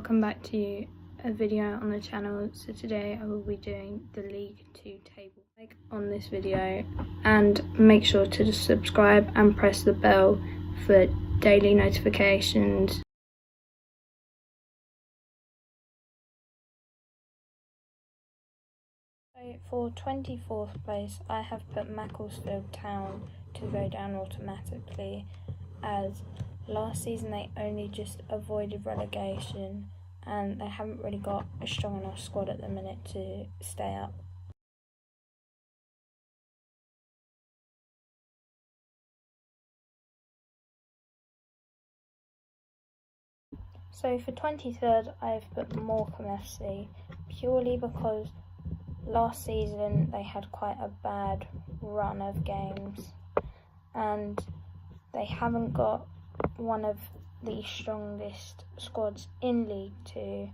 welcome back to a video on the channel. So today I will be doing the League 2 table. Like on this video and make sure to subscribe and press the bell for daily notifications. So for 24th place I have put Macclesfield Town to go down automatically, as last season they only just avoided relegation and they haven't really got a strong enough squad at the minute to stay up. So for 23rd I've put Morecambe FC, purely because last season they had quite a bad run of games and they haven't got one of the strongest squads in League 2,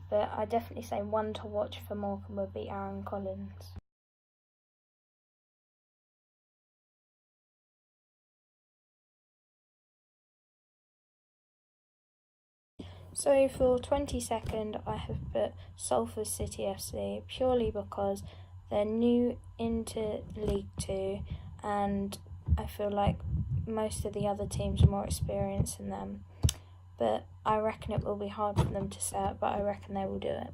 but I definitely say one to watch for Morecambe would be Aaron Collins. So for 22nd I have put Salford City FC, purely because they're new into League 2 and I feel like most of the other teams are more experienced than them, but I reckon it will be hard for them to stay up, but I reckon they will do it.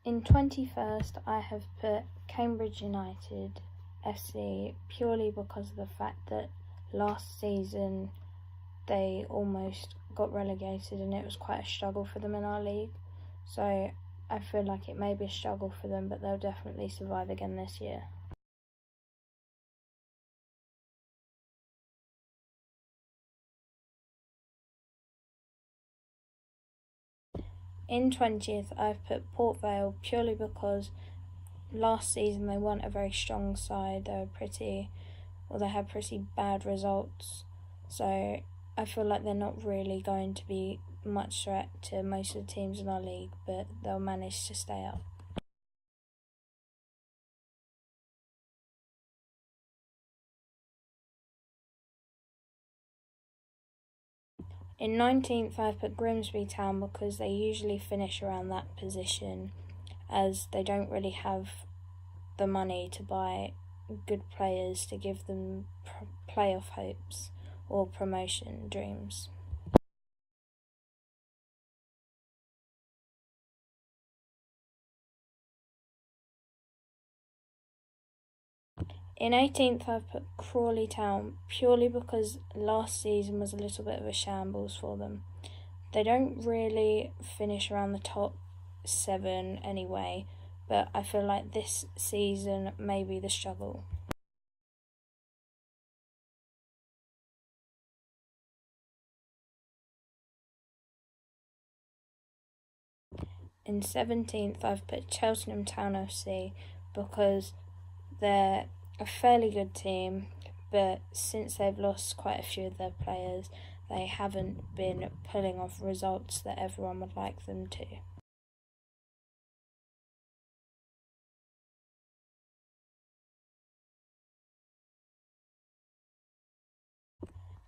In 21st I have put Cambridge United FC, purely because of the fact that last season they almost got relegated and it was quite a struggle for them in our league. So I feel like it may be a struggle for them, but they'll definitely survive again this year. In 20th I've put Port Vale, purely because last season they weren't a very strong side. They had pretty bad results, so I feel like they're not really going to be much threat to most of the teams in our league, but they'll manage to stay up. In 19th I've put Grimsby Town, because they usually finish around that position, as they don't really have the money to buy good players to give them playoff hopes or promotion dreams. In 18th I've put Crawley Town, purely because last season was a little bit of a shambles for them. They don't really finish around the top 7 anyway, but I feel like this season may be the struggle. In 17th I've put Cheltenham Town FC, because they're a fairly good team, but since they've lost quite a few of their players, they haven't been pulling off results that everyone would like them to.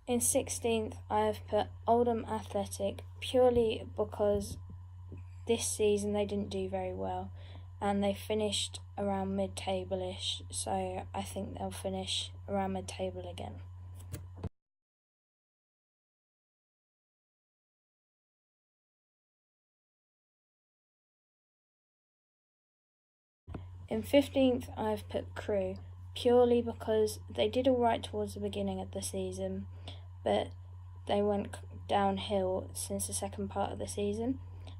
In 16th I have put Oldham Athletic, purely because this season they didn't do very well and they finished around mid-table-ish, so I think they'll finish around mid-table again. In 15th I've put Crewe, purely because they did alright towards the beginning of the season, but they went downhill since the second part of the season,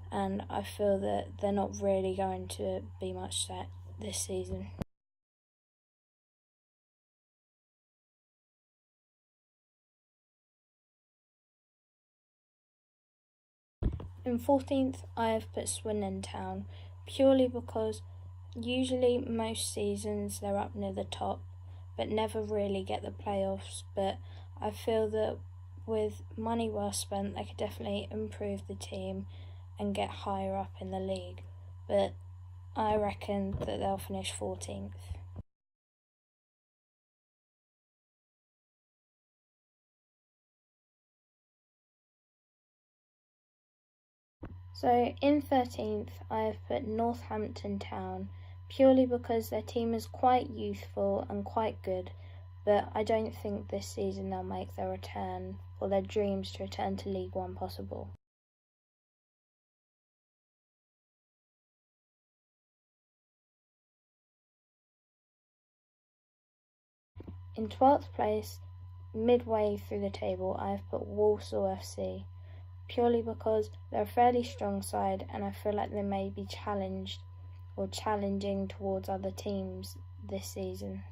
and I feel that they're not really going to be much set this season. In 14th I have put Swindon Town, purely because usually most seasons they're up near the top but never really get the playoffs, but I feel that with money well spent they could definitely improve the team and get higher up in the league, but I reckon that they'll finish 14th. So in 13th, I have put Northampton Town, purely because their team is quite youthful and quite good, but I don't think this season they'll make their return, or their dreams to return to League One, possible. In 12th place, midway through the table, I have put Walsall FC, purely because they're a fairly strong side and I feel like they may be challenged or challenging towards other teams this season.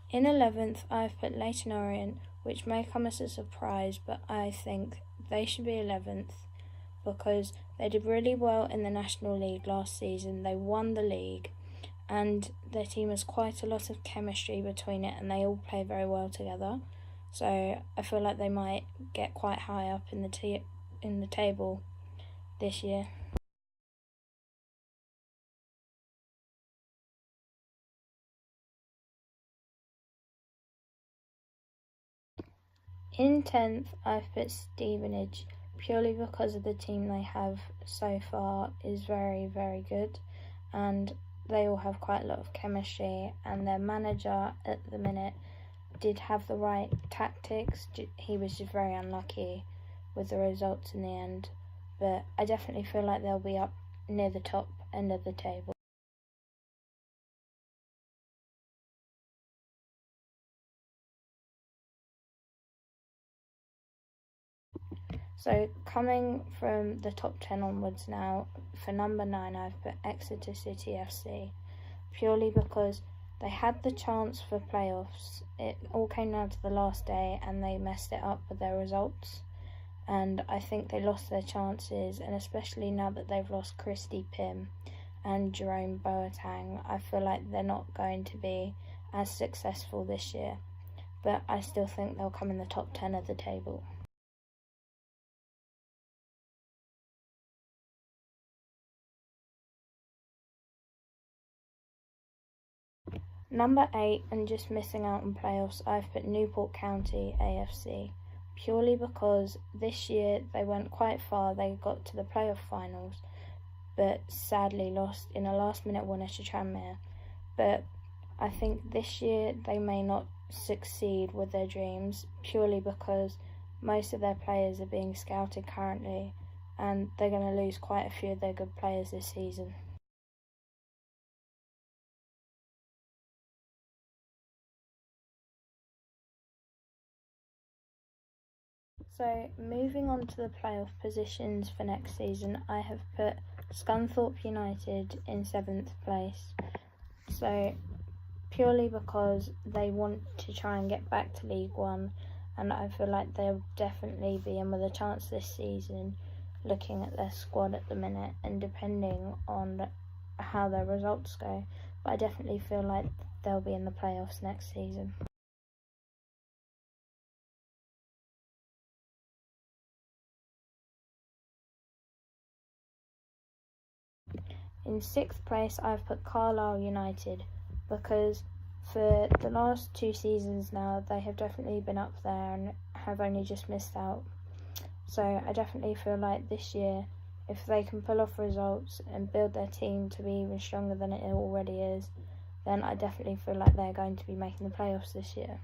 In 11th, I've put Leyton Orient, which may come as a surprise, but I think they should be 11th because they did really well in the National League last season. They won the league and their team has quite a lot of chemistry between it and they all play very well together. So I feel like they might get quite high up in the table this year. In 10th, I've put Stevenage, purely because of the team they have so far is very, very good, and they all have quite a lot of chemistry, and their manager at the minute did have the right tactics. He was just very unlucky with the results in the end, but I definitely feel like they'll be up near the top end of the table. So coming from the top 10 onwards now, for number 9 I've put Exeter City FC, purely because they had the chance for playoffs. It all came down to the last day and they messed it up with their results. And I think they lost their chances, and especially now that they've lost Christy Pym and Jerome Boateng, I feel like they're not going to be as successful this year. But I still think they'll come in the top 10 of the table. Number 8, and just missing out on playoffs, I've put Newport County AFC, purely because this year they went quite far. They got to the playoff finals, but sadly lost in a last-minute winner to Tranmere. But I think this year they may not succeed with their dreams, purely because most of their players are being scouted currently, and they're going to lose quite a few of their good players this season. So moving on to the playoff positions for next season, I have put Scunthorpe United in 7th place. So purely because they want to try and get back to League One, and I feel like they'll definitely be in with a chance this season, looking at their squad at the minute and depending on how their results go. But I definitely feel like they'll be in the playoffs next season. In 6th place, I've put Carlisle United because for the last 2 seasons now, they have definitely been up there and have only just missed out. So I definitely feel like this year, if they can pull off results and build their team to be even stronger than it already is, then I definitely feel like they're going to be making the playoffs this year.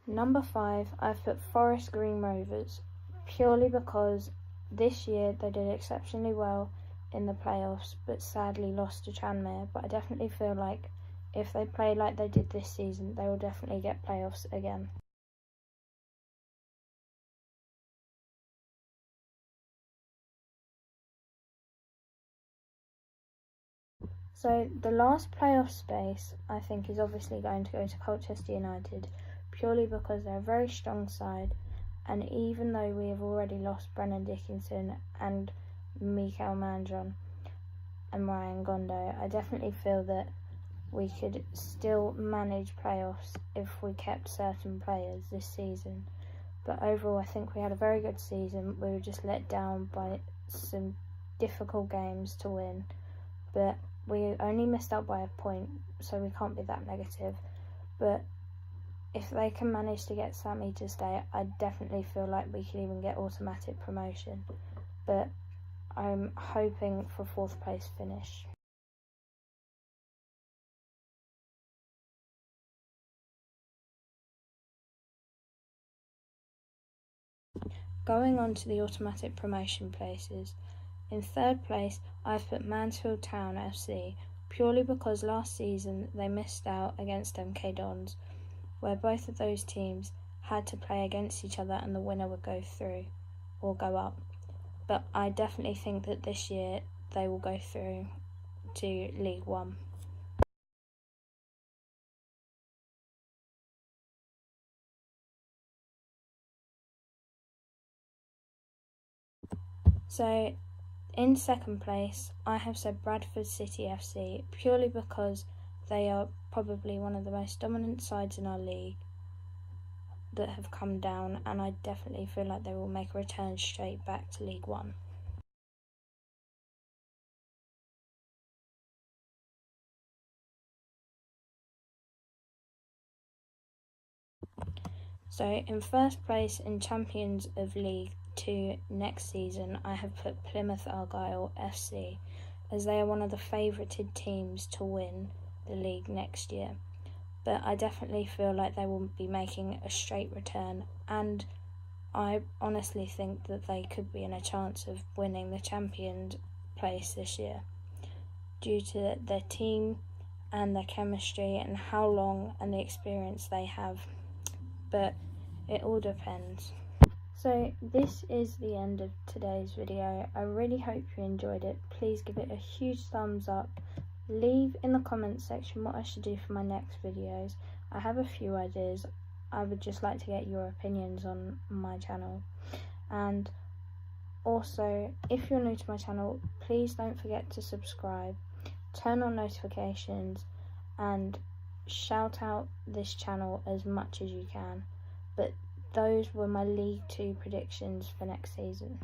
Number 5, I've put Forest Green Rovers, purely because this year they did exceptionally well in the playoffs, but sadly lost to Tranmere. But I definitely feel like if they play like they did this season, they will definitely get playoffs again. So the last playoff space, I think, is obviously going to go to Colchester United, purely because they're a very strong side, and even though we have already lost Brennan Dickinson and Mikel Mandron and Ryan Gondo, I definitely feel that we could still manage playoffs if we kept certain players this season. but overall I think we had a very good season. We were just let down by some difficult games to win, but we only missed out by a point, so we can't be that negative. But if they can manage to get Sammy to stay, I definitely feel like we could even get automatic promotion. But I'm hoping for 4th place finish. Going on to the automatic promotion places. In 3rd place, I've put Mansfield Town FC, purely because last season they missed out against MK Dons, where both of those teams had to play against each other and the winner would go through or go up. But I definitely think that this year they will go through to League One. So in 2nd place, I have said Bradford City FC, purely because they are probably one of the most dominant sides in our league that have come down, and I definitely feel like they will make a return straight back to League One. So in 1st place in Champions of League 2 next season, I have put Plymouth Argyle FC, as they are one of the favoured teams to win the league next year. But I definitely feel like they will be making a straight return, and I honestly think that they could be in a chance of winning the Champions place this year, due to their team and their chemistry and how long and the experience they have. But it all depends. So this is the end of today's video. I really hope you enjoyed it. Please give it a huge thumbs up. Leave in the comments section what I should do for my next videos. I have a few ideas. I would just like to get your opinions on my channel. And also, if you're new to my channel, please don't forget to subscribe, turn on notifications, and shout out this channel as much as you can. But those were my League 2 predictions for next season.